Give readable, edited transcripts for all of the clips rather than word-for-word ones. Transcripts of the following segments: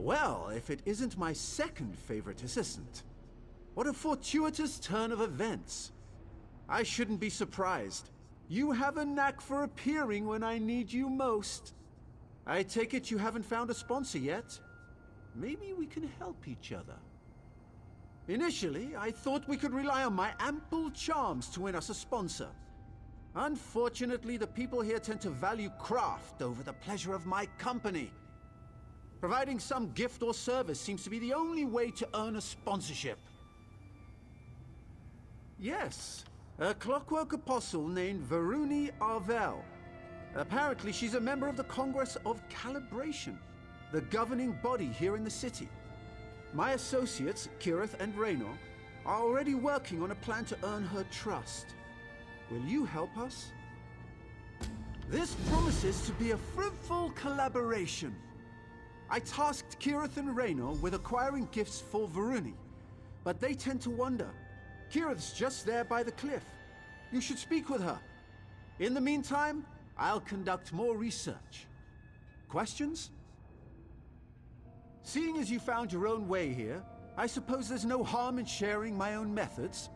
Well, if it isn't my second favorite assistant. What a fortuitous turn of events. I shouldn't be surprised. You have a knack for appearing when I need you most. I take it you haven't found a sponsor yet? Maybe we can help each other. Initially, I thought we could rely on my ample charms to win us a sponsor. Unfortunately, the people here tend to value craft over the pleasure of my company. Providing some gift or service seems to be the only way to earn a sponsorship. Yes, a clockwork apostle named Varuni Arvel. Apparently, she's a member of the Congress of Calibration, the governing body here in the city. My associates, Kirith and Raynor, are already working on a plan to earn her trust. Will you help us? This promises to be a fruitful collaboration. I tasked Kirith and Raynor with acquiring gifts for Varuni, but they tend to wander. Kirith's just there by the cliff. You should speak with her. In the meantime, I'll conduct more research. Questions? Seeing as you found your own way here, I suppose there's no harm in sharing my own methods.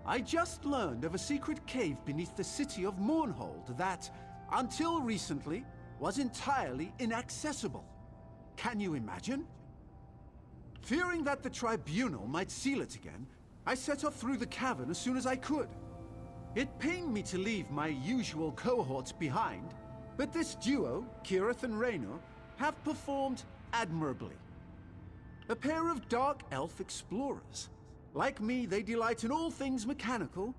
I just learned of a secret cave beneath the city of Mournhold that, until recently, was entirely inaccessible. Can you imagine? Fearing that the Tribunal might seal it again, I set off through the cavern as soon as I could. It pained me to leave my usual cohorts behind, but this duo, Kirith and Raynor, have performed admirably. A pair of dark elf explorers. Like me, they delight in all things mechanical.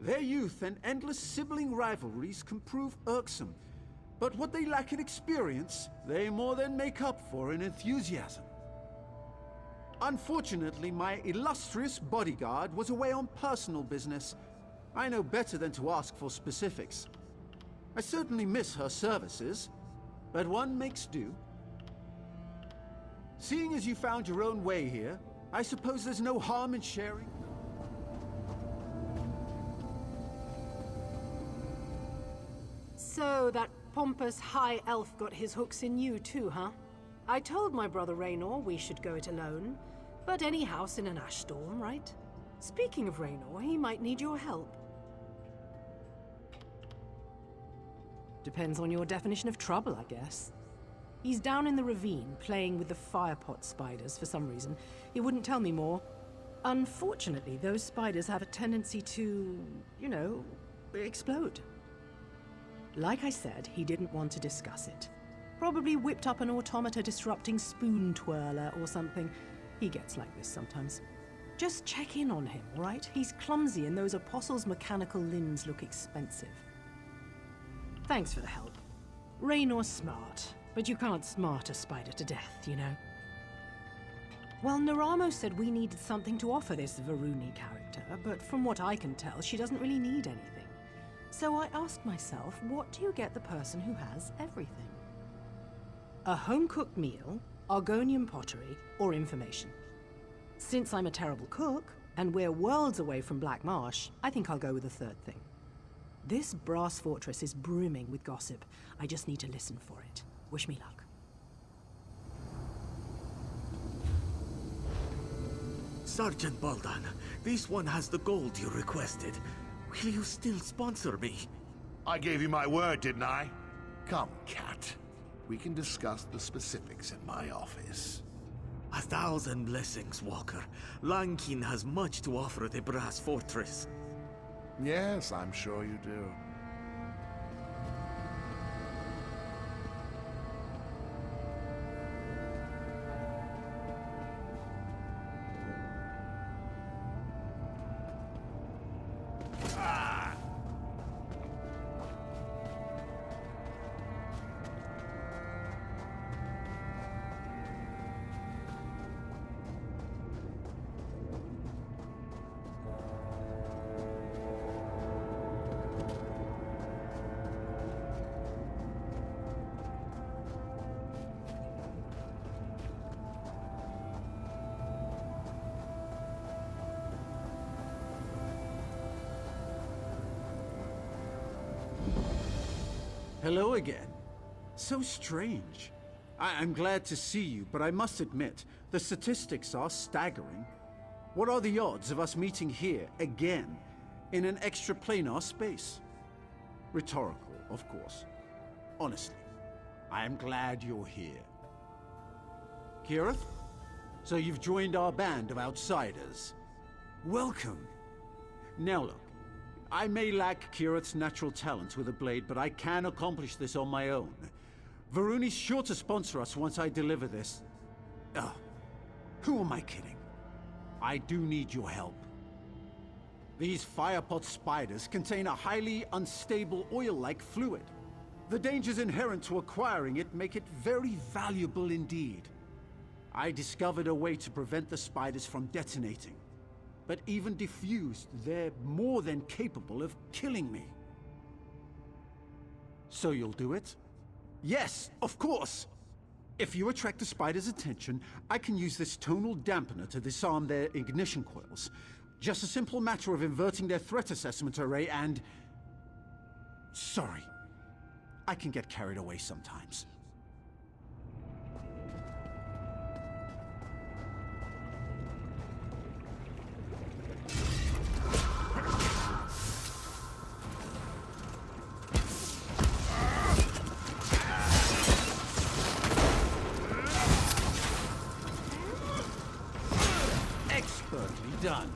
Their youth and endless sibling rivalries can prove irksome, but what they lack in experience, they more than make up for in enthusiasm. Unfortunately, my illustrious bodyguard was away on personal business. I know better than to ask for specifics. I certainly miss her services, but one makes do. Seeing as you found your own way here, I suppose there's no harm in sharing. So that pompous high elf got his hooks in you too, huh? I told my brother Raynor we should go it alone, but any house in an ash storm, right? Speaking of Raynor, he might need your help. Depends on your definition of trouble, I guess. He's down in the ravine, playing with the firepot spiders for some reason. He wouldn't tell me more. Unfortunately, those spiders have a tendency to, you know, explode. Like I said, he didn't want to discuss it. Probably whipped up an automata disrupting spoon twirler or something. He gets like this sometimes. Just check in on him, all right? He's clumsy and those apostles' mechanical limbs look expensive. Thanks for the help. Raynor's smart, but you can't smart a spider to death, you know? Well, Naramo said we needed something to offer this Varuni character, but from what I can tell, she doesn't really need anything. So I asked myself, what do you get the person who has everything? A home-cooked meal, Argonian pottery, or information. Since I'm a terrible cook, and we're worlds away from Black Marsh, I think I'll go with the third thing. This brass fortress is brimming with gossip. I just need to listen for it. Wish me luck. Sergeant Baldan, this one has the gold you requested. Will you still sponsor me? I gave you my word, didn't I? Come, Cat. We can discuss the specifics in my office. 1,000 blessings, Walker. Lankin has much to offer the brass fortress. Yes, I'm sure you do. Hello again. So strange. I'm glad to see you, but I must admit, the statistics are staggering. What are the odds of us meeting here again in an extraplanar space? Rhetorical, of course. Honestly, I am glad you're here. Kirith? So you've joined our band of outsiders. Welcome. Now look, I may lack Kirith's natural talent with a blade, but I can accomplish this on my own. Varuni's sure to sponsor us once I deliver this. Oh, who am I kidding? I do need your help. These firepot spiders contain a highly unstable oil-like fluid. The dangers inherent to acquiring it make it very valuable indeed. I discovered a way to prevent the spiders from detonating. But even diffused, they're more than capable of killing me. So you'll do it? Yes, of course! If you attract the spider's attention, I can use this tonal dampener to disarm their ignition coils. Just a simple matter of inverting their threat assessment array and... Sorry. I can get carried away sometimes. Expertly done.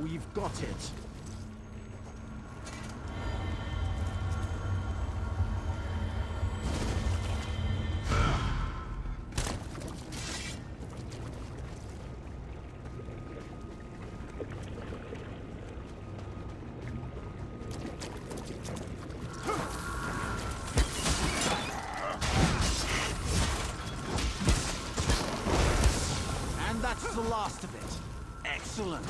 We've got it. And that's the last of it. Excellent.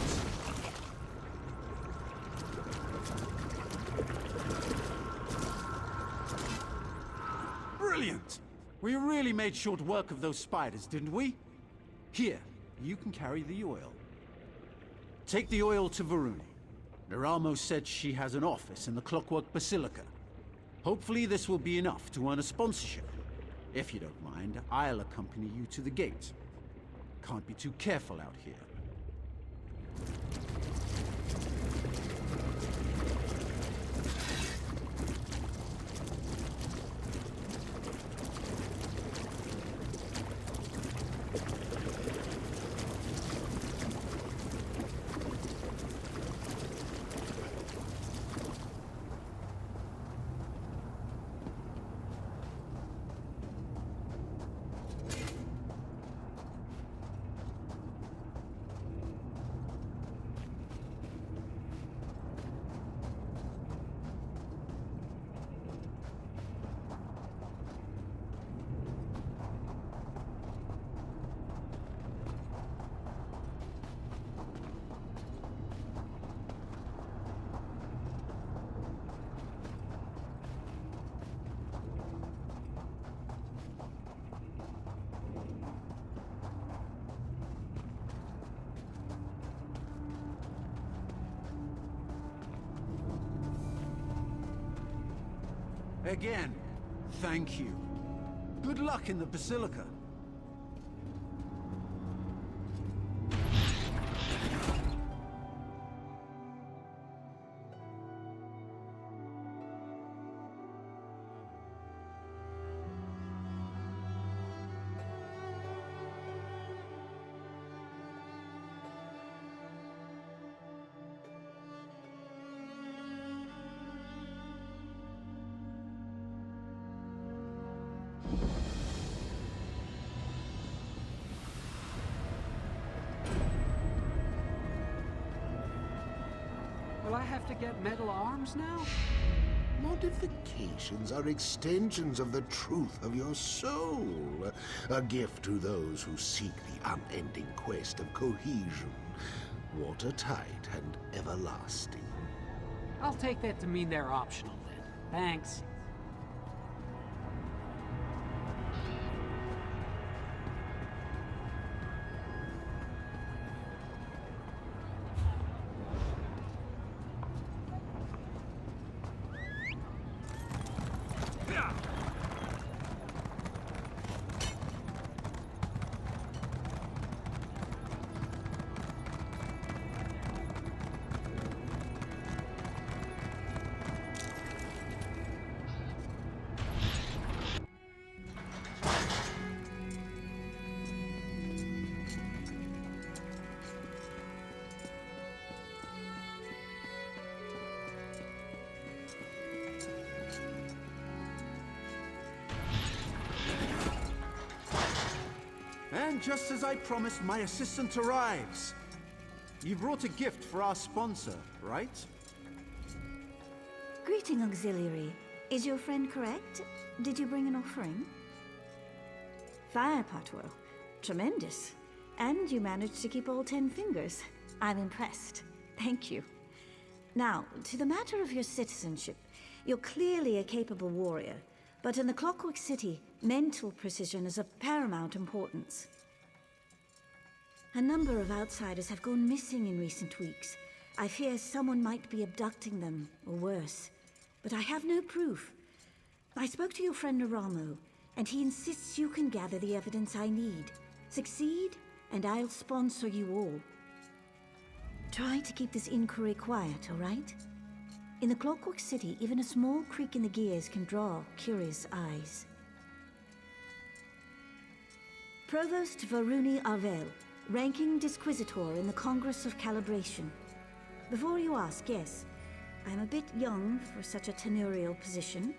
Brilliant! We really made short work of those spiders, didn't we? Here, you can carry the oil. Take the oil to Varuni. Neramo said she has an office in the Clockwork Basilica. Hopefully this will be enough to earn a sponsorship. If you don't mind, I'll accompany you to the gate. Can't be too careful out here. Again, thank you. Good luck in the Basilica. Will I have to get metal arms now? Modifications are extensions of the truth of your soul. A gift to those who seek the unending quest of cohesion, watertight and everlasting. I'll take that to mean they're optional then. Thanks. And just as I promised, my assistant arrives. You brought a gift for our sponsor, right? Greeting, Auxiliary. Is your friend correct? Did you bring an offering? Firepot, well, tremendous. And you managed to keep all 10 fingers. I'm impressed. Thank you. Now, to the matter of your citizenship. You're clearly a capable warrior, but in the Clockwork City, mental precision is of paramount importance. A number of outsiders have gone missing in recent weeks. I fear someone might be abducting them, or worse. But I have no proof. I spoke to your friend Naramo, and he insists you can gather the evidence I need. Succeed, and I'll sponsor you all. Try to keep this inquiry quiet, all right? In the Clockwork City, even a small creak in the gears can draw curious eyes. Provost Varuni Arvel, ranking Disquisitor in the Congress of Calibration. Before you ask, yes, I'm a bit young for such a tenurial position.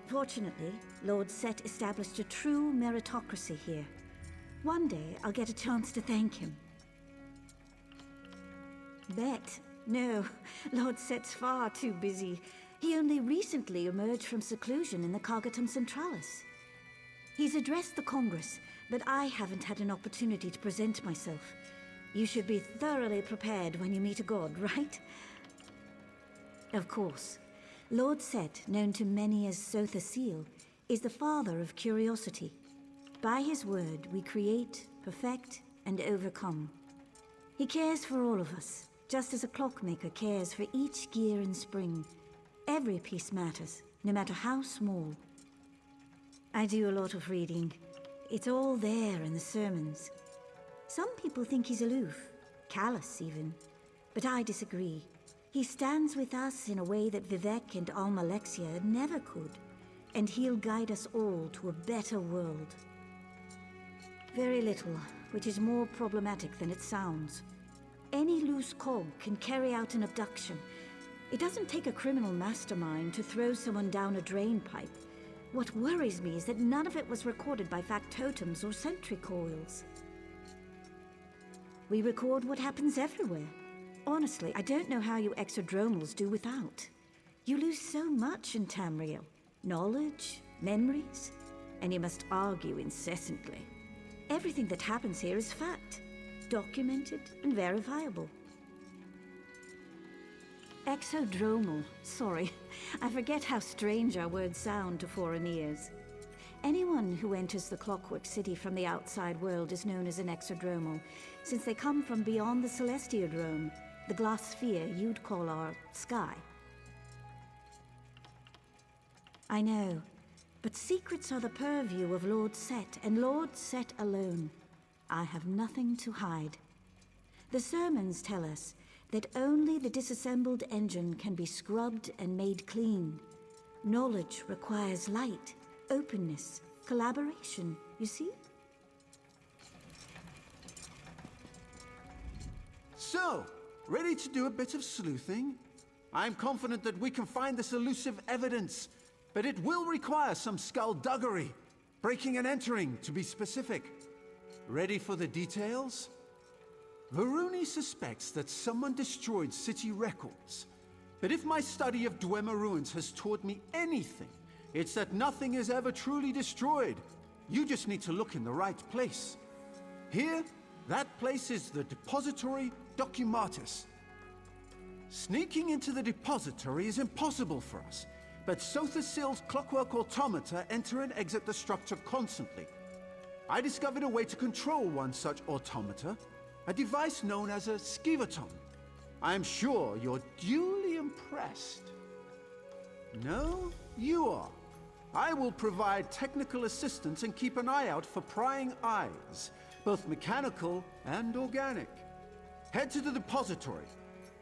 Fortunately, Lord Set established a true meritocracy here. One day, I'll get a chance to thank him. Bet? No, Lord Set's far too busy. He only recently emerged from seclusion in the Cagatum Centralis. He's addressed the Congress, but I haven't had an opportunity to present myself. You should be thoroughly prepared when you meet a god, right? Of course. Lord Set, known to many as Sotha Seal, is the father of curiosity. By his word, we create, perfect, and overcome. He cares for all of us, just as a clockmaker cares for each gear and spring. Every piece matters, no matter how small. I do a lot of reading. It's all there in the sermons. Some people think he's aloof, callous even, but I disagree. He stands with us in a way that Vivek and Almalexia never could, and he'll guide us all to a better world. Very little, which is more problematic than it sounds. Any loose cog can carry out an abduction. It doesn't take a criminal mastermind to throw someone down a drain pipe. What worries me is that none of it was recorded by factotums or sentry coils. We record what happens everywhere. Honestly, I don't know how you exodromals do without. You lose so much in Tamriel. Knowledge, memories, and you must argue incessantly. Everything that happens here is fact, documented and verifiable. Exodromal. Sorry, I forget how strange our words sound to foreign ears. Anyone who enters the Clockwork City from the outside world is known as an exodromal, since they come from beyond the Celestiodrome, the glass sphere you'd call our sky. I know, but secrets are the purview of Lord Set, and Lord Set alone. I have nothing to hide. The sermons tell us that only the disassembled engine can be scrubbed and made clean. Knowledge requires light, openness, collaboration, you see? So, ready to do a bit of sleuthing? I'm confident that we can find this elusive evidence, but it will require some skullduggery. Breaking and entering, to be specific. Ready for the details? Varuni suspects that someone destroyed city records, But if my study of Dwemer ruins has taught me anything, it's that nothing is ever truly destroyed. You just need to look in the right place. Here, that place is the Depository Documatus. Sneaking into the depository is impossible for us, but Sothasil's clockwork automata enter and exit the structure constantly. I discovered a way to control one such automata, a device known as a skivaton. I am sure you're duly impressed. No, you are. I will provide technical assistance and keep an eye out for prying eyes, both mechanical and organic. Head to the depository.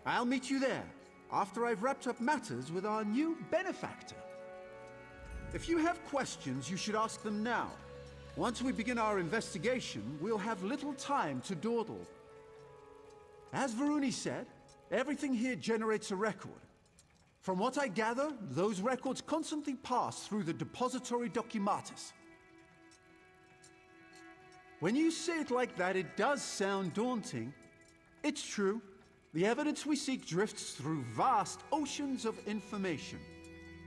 I'll meet you there, after I've wrapped up matters with our new benefactor. If you have questions, you should ask them now. Once we begin our investigation, we'll have little time to dawdle. As Varuni said, everything here generates a record. From what I gather, those records constantly pass through the Depository Documatus. When you say it like that, it does sound daunting. It's true. The evidence we seek drifts through vast oceans of information.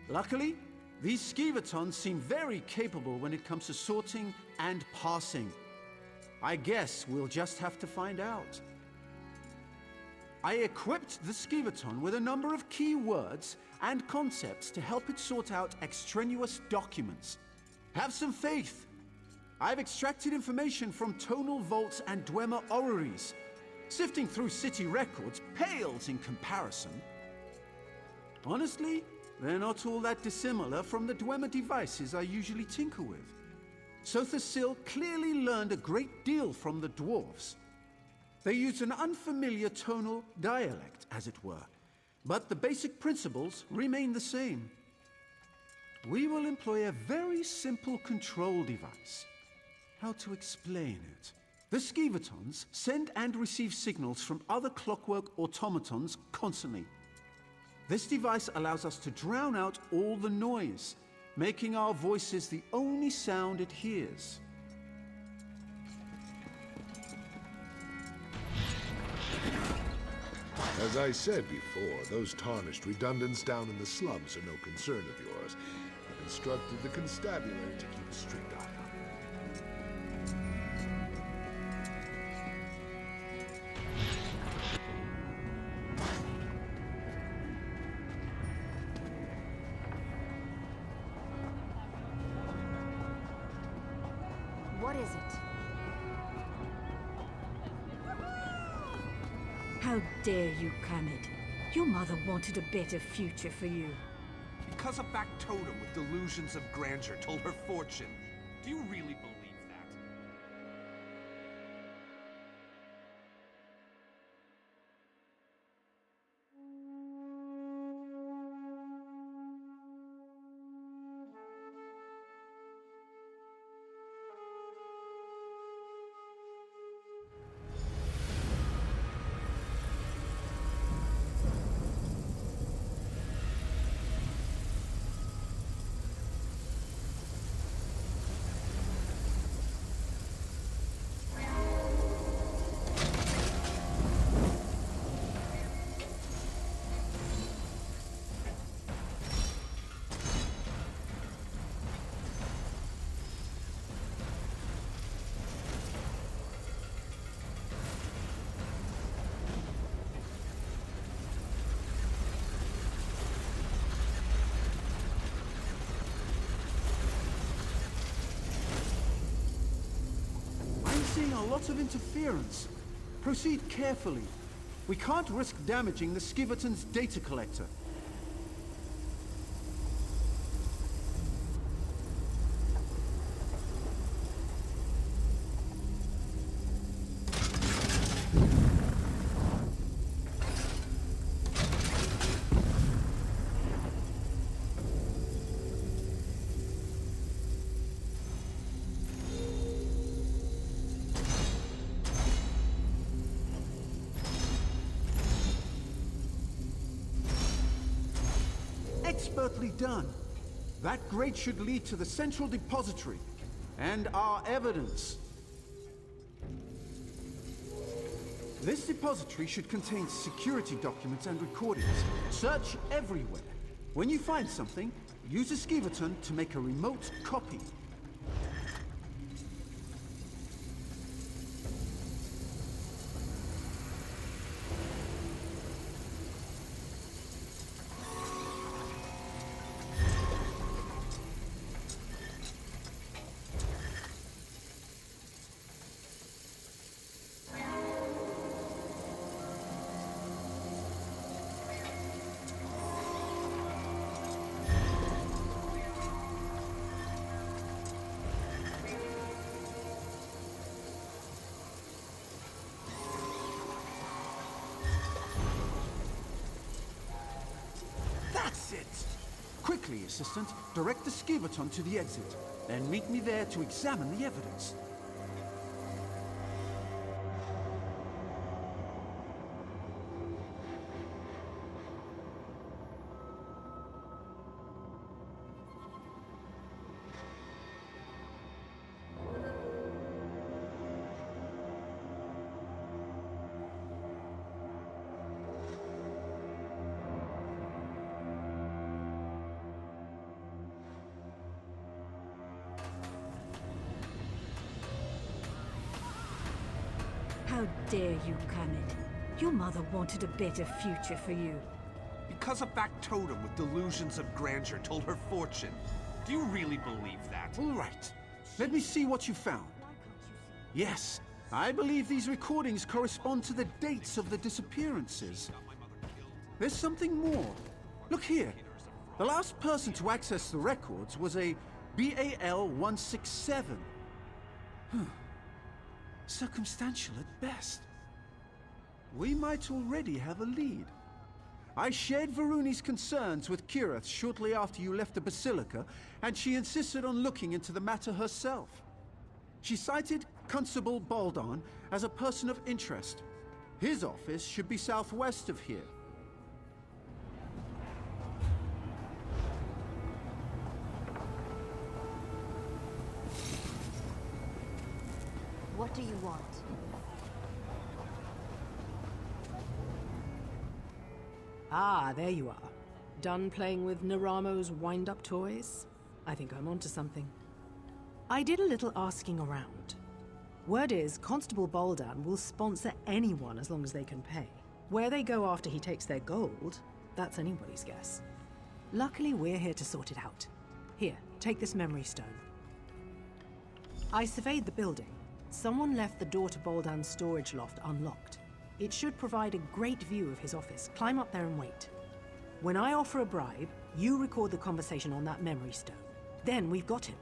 Luckily, these skivatons seem very capable when it comes to sorting and parsing. I guess we'll just have to find out. I equipped the skivaton with a number of key words and concepts to help it sort out extraneous documents. Have some faith. I've extracted information from tonal vaults and Dwemer orreries. Sifting through city records pales in comparison. Honestly, they're not all that dissimilar from the Dwemer devices I usually tinker with. Sothasil clearly learned a great deal from the dwarves. They used an unfamiliar tonal dialect, as it were, but the basic principles remain the same. We will employ a very simple control device. How to explain it? The skivatons send and receive signals from other clockwork automatons constantly. This device allows us to drown out all the noise, making our voices the only sound it hears. As I said before, those tarnished redundants down in the slums are no concern of yours. I've instructed the constabulary to keep a strict eye on them. What is it? How dare you, Kermit? Your mother wanted a better future for you. Because a back totem with delusions of grandeur told her fortune. Do you really believe that? Seeing a lot of interference. Proceed carefully. We can't risk damaging the skivaton's data collector. Expertly done. That grate should lead to the central depository and our evidence. This depository should contain security documents and recordings. Search everywhere. When you find something, use a skivaton to make a remote copy. That's it! Quickly, assistant, direct the skivaton to the exit. Then meet me there to examine the evidence. How dare you, Kermit? Your mother wanted a better future for you. Because a factotum with delusions of grandeur told her fortune. Do you really believe that? All right. Let me see what you found. Yes, I believe these recordings correspond to the dates of the disappearances. There's something more. Look here. The last person to access the records was a BAL-167. Circumstantial at best. We might already have a lead. I shared Varuni's concerns with Kirith shortly after you left the Basilica, and she insisted on looking into the matter herself. She cited Constable Baldon as a person of interest. His office should be southwest of here. What do you want? Ah, there you are. Done playing with Naramo's wind-up toys? I think I'm onto something. I did a little asking around. Word is, Constable Boldan will sponsor anyone as long as they can pay. Where they go after he takes their gold, that's anybody's guess. Luckily, we're here to sort it out. Here, take this memory stone. I surveyed the building. Someone left the door to Boldan's storage loft unlocked. It should provide a great view of his office. Climb up there and wait. When I offer a bribe, you record the conversation on that memory stone. Then we've got him.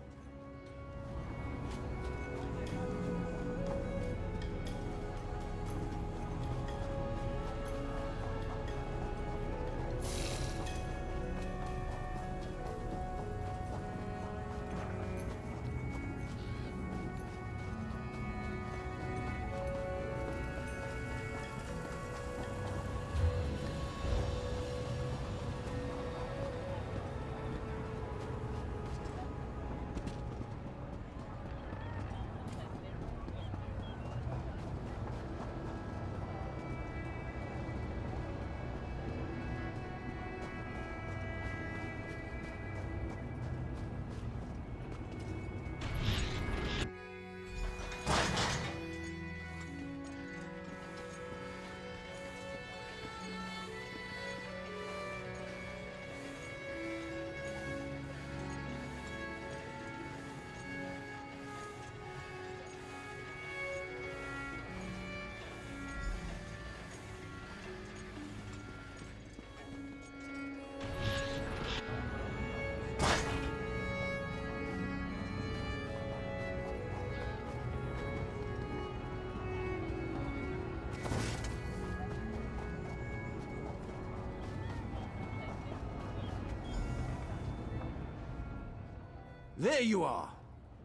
There you are!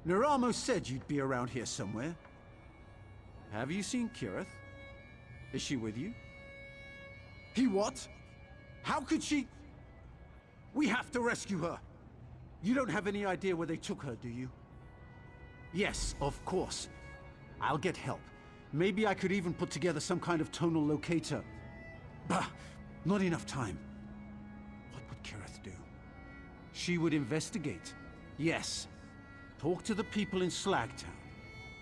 Naramo said you'd be around here somewhere. Have you seen Kirith? Is she with you? He what? How could she? We have to rescue her! You don't have any idea where they took her, do you? Yes, of course. I'll get help. Maybe I could even put together some kind of tonal locator. Bah! Not enough time. What would Kirith do? She would investigate. Yes. Talk to the people in Slagtown.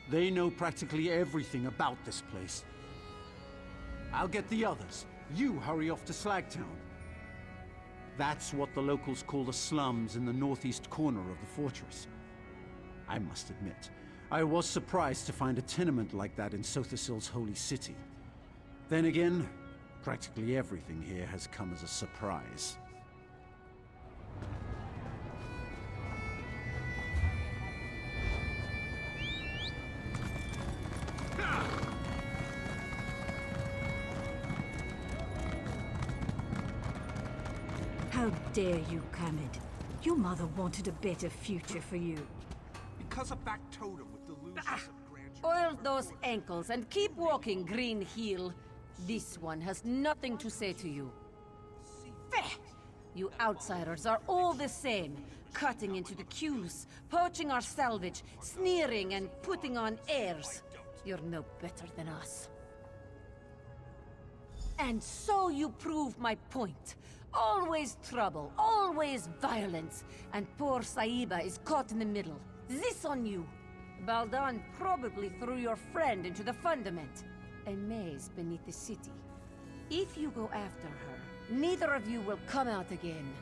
They know practically everything about this place. I'll get the others. You hurry off to Slagtown. That's what the locals call the slums in the northeast corner of the fortress. I must admit, I was surprised to find a tenement like that in Sothasil's holy city. Then again, practically everything here has come as a surprise. How dare you, Kamid? Your mother wanted a better future for you. Because of that totem with delusions of grandeur. Oil those ankles and keep walking, Green Heel. This one has nothing to say to you. Feh! You outsiders are all the same. Cutting into the queues, poaching our salvage, sneering and putting on airs. You're no better than us. And so you prove my point. Always trouble, always violence. And poor Saiba is caught in the middle. This on you. Baldan probably threw your friend into the fundament. A maze beneath the city. If you go after her, neither of you will come out again.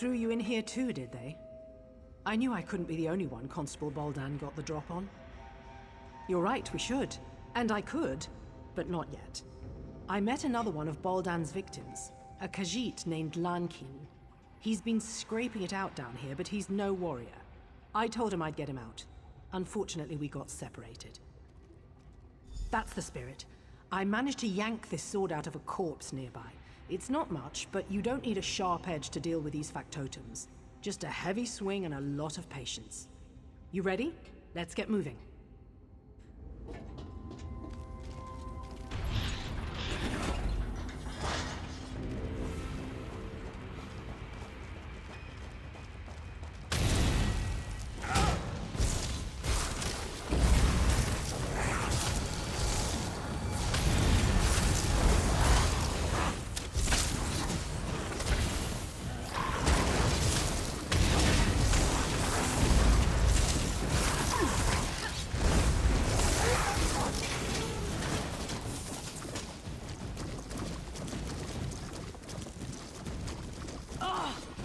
threw you in here too, did they? I knew I couldn't be the only one Constable Baldan got the drop on. You're right, we should. And I could, but not yet. I met another one of Baldan's victims, a Khajiit named Lankin. He's been scraping it out down here, but he's no warrior. I told him I'd get him out. Unfortunately, we got separated. That's the spirit. I managed to yank this sword out of a corpse nearby. It's not much, but you don't need a sharp edge to deal with these factotums. Just a heavy swing and a lot of patience. You ready? Let's get moving.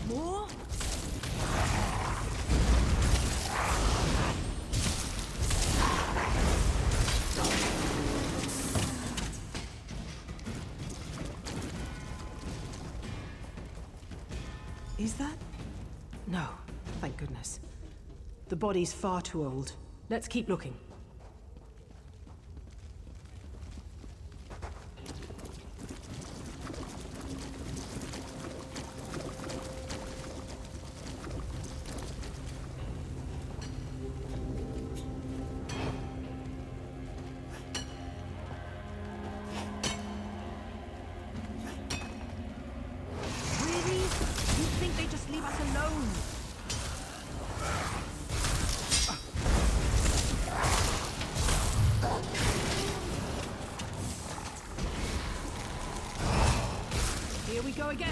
More? Is that? No, thank goodness. The body's far too old. Let's keep looking. Leave us alone! Here we go again!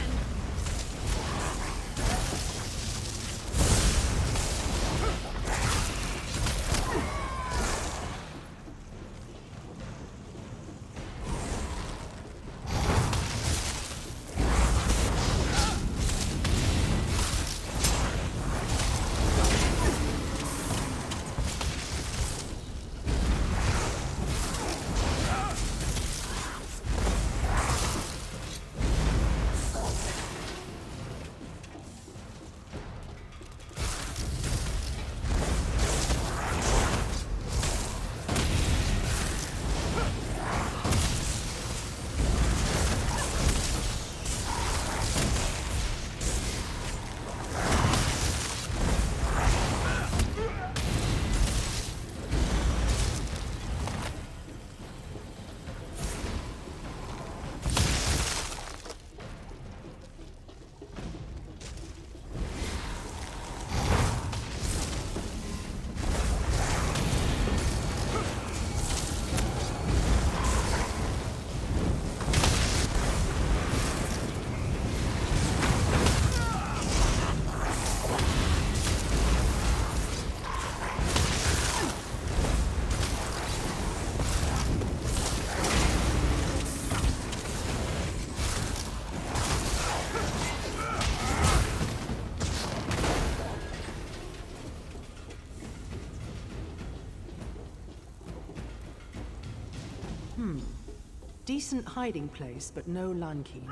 Decent hiding place, but no Lankin.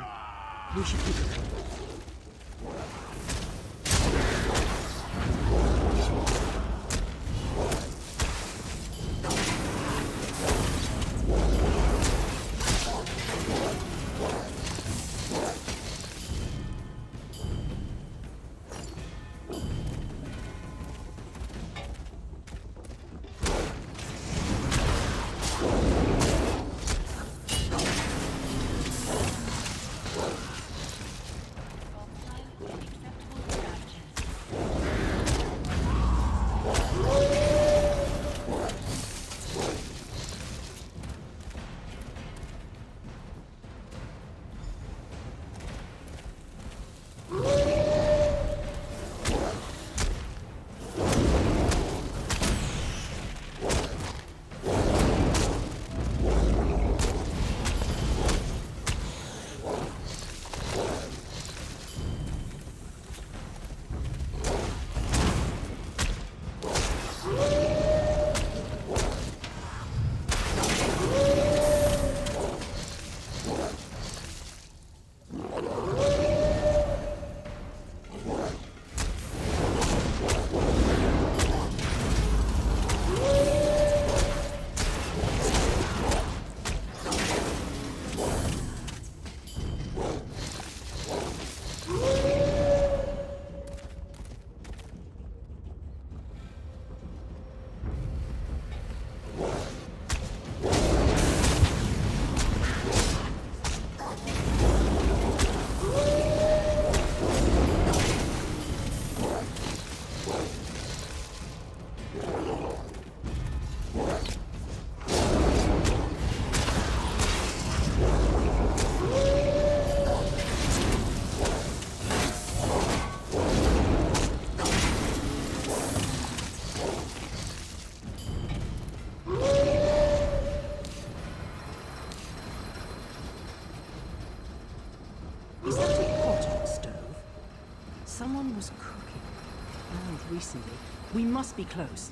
We should keep it. recently. We must be close.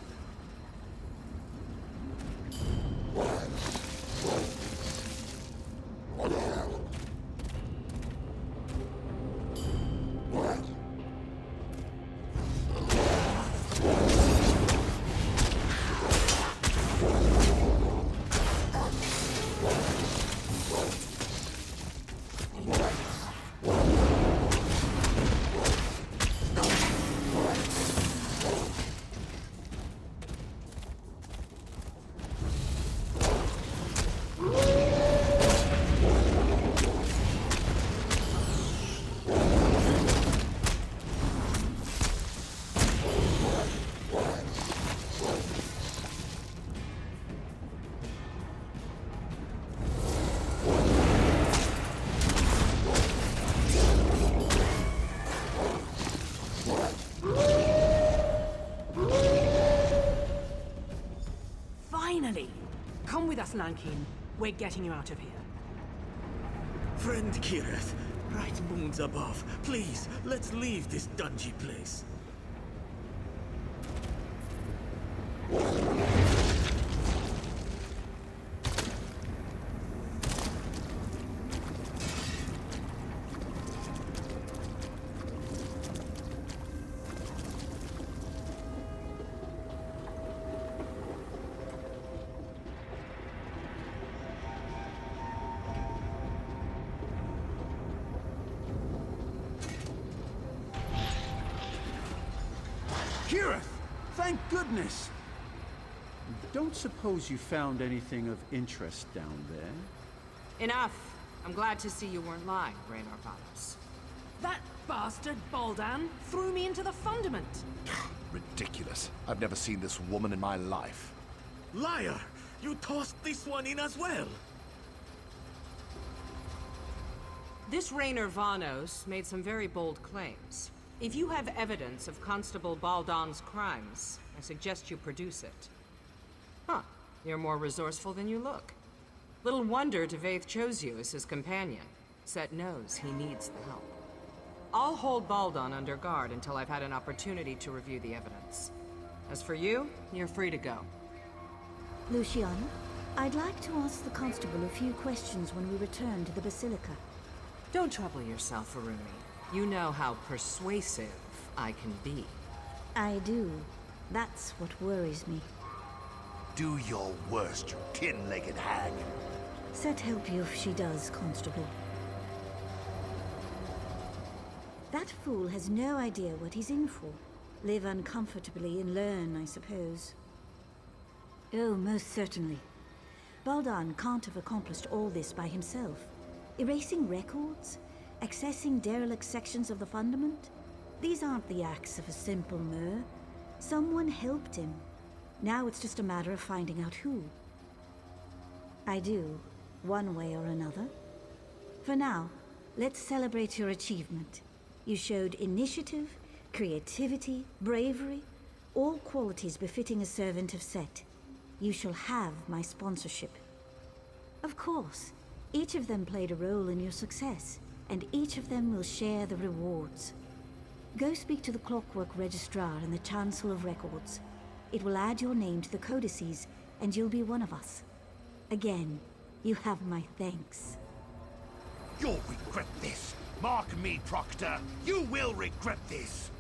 Finally! Come with us, Lankin. We're getting you out of here. Friend Kirith, bright moons above, please, let's leave this dungy place. Kirith! Thank goodness! Don't suppose you found anything of interest down there? Enough. I'm glad to see you weren't lying, Raynor Vanos. That bastard Baldan threw me into the fundament. Ridiculous. I've never seen this woman in my life. Liar! You tossed this one in as well! This Raynor Vanos made some very bold claims. If you have evidence of Constable Baldan's crimes, I suggest you produce it. Huh. You're more resourceful than you look. Little wonder Devaith chose you as his companion. Set knows he needs the help. I'll hold Baldan under guard until I've had an opportunity to review the evidence. As for you, you're free to go. Lucian, I'd like to ask the Constable a few questions when we return to the Basilica. Don't trouble yourself, Aruni. You know how persuasive I can be. I do. That's what worries me. Do your worst, you tin-legged hag. Set help you if she does, Constable. That fool has no idea what he's in for. Live uncomfortably and learn, I suppose. Oh, most certainly. Baldan can't have accomplished all this by himself. Erasing records? Accessing derelict sections of the Fundament? These aren't the acts of a simple Mer. Someone helped him. Now it's just a matter of finding out who. I do, one way or another. For now, let's celebrate your achievement. You showed initiative, creativity, bravery, all qualities befitting a servant of Set. You shall have my sponsorship. Of course, each of them played a role in your success, and each of them will share the rewards. Go speak to the Clockwork Registrar and the Chancellor of Records. It will add your name to the codices, and you'll be one of us. Again, you have my thanks. You'll regret this. Mark me, Proctor. You will regret this.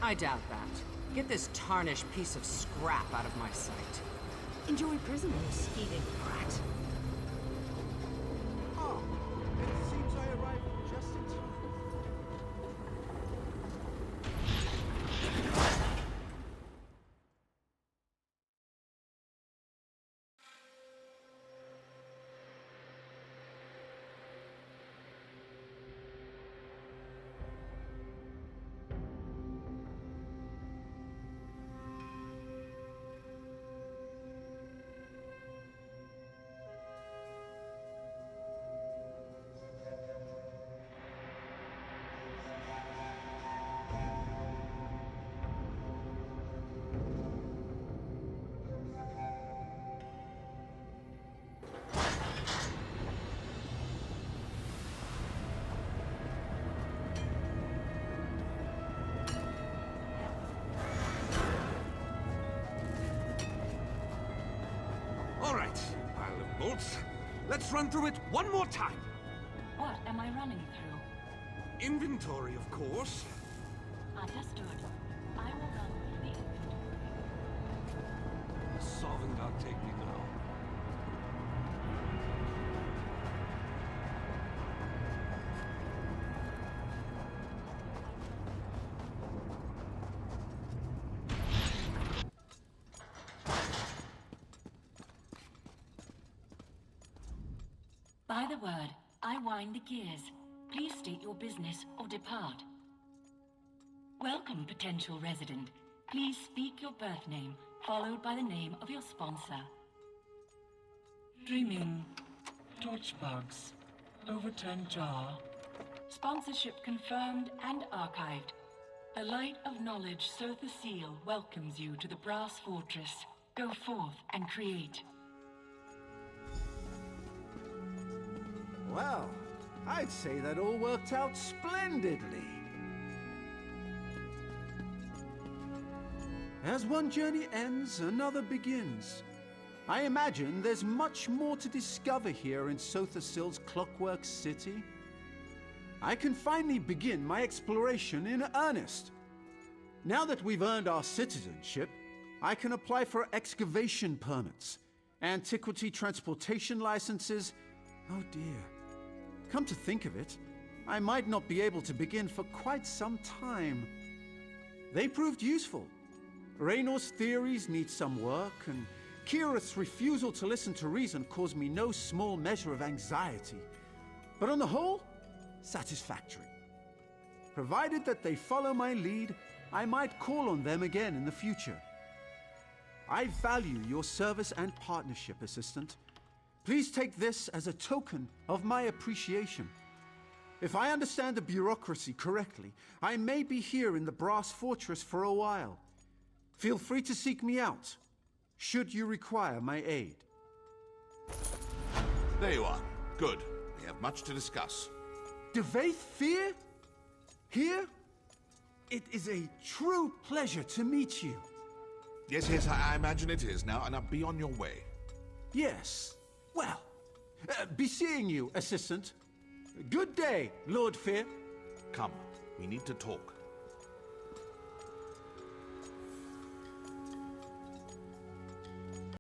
I doubt that. Get this tarnished piece of scrap out of my sight. Enjoy prison, you speeding brat. Oh, it seems I arrived just in time. All right, pile of bolts. Let's run through it one more time. What am I running through? Inventory, of course. Understood. I will run through the inventory. Solving God take me now. By the word, I wind the gears. Please state your business or depart. Welcome, potential resident. Please speak your birth name, followed by the name of your sponsor. Dreaming. Torchbugs. Overturned jar. Sponsorship confirmed and archived. The light of knowledge, Sotha Seal, welcomes you to the Brass Fortress. Go forth and create. Well, I'd say that all worked out splendidly. As one journey ends, another begins. I imagine there's much more to discover here in Sothasill's Clockwork City. I can finally begin my exploration in earnest. Now that we've earned our citizenship, I can apply for excavation permits, antiquity transportation licenses. Oh dear. Come to think of it, I might not be able to begin for quite some time. They proved useful. Raynor's theories need some work, and Kirith's refusal to listen to reason caused me no small measure of anxiety. But on the whole, satisfactory. Provided that they follow my lead, I might call on them again in the future. I value your service and partnership, Assistant. Please take this as a token of my appreciation. If I understand the bureaucracy correctly, I may be here in the Brass Fortress for a while. Feel free to seek me out, should you require my aid. There you are. Good. We have much to discuss. Devaith Fear? Here? It is a true pleasure to meet you. Yes, I imagine it is now, and I'll be on your way. Yes. Well, be seeing you, Assistant. Good day, Lord Fear. Come, we need to talk.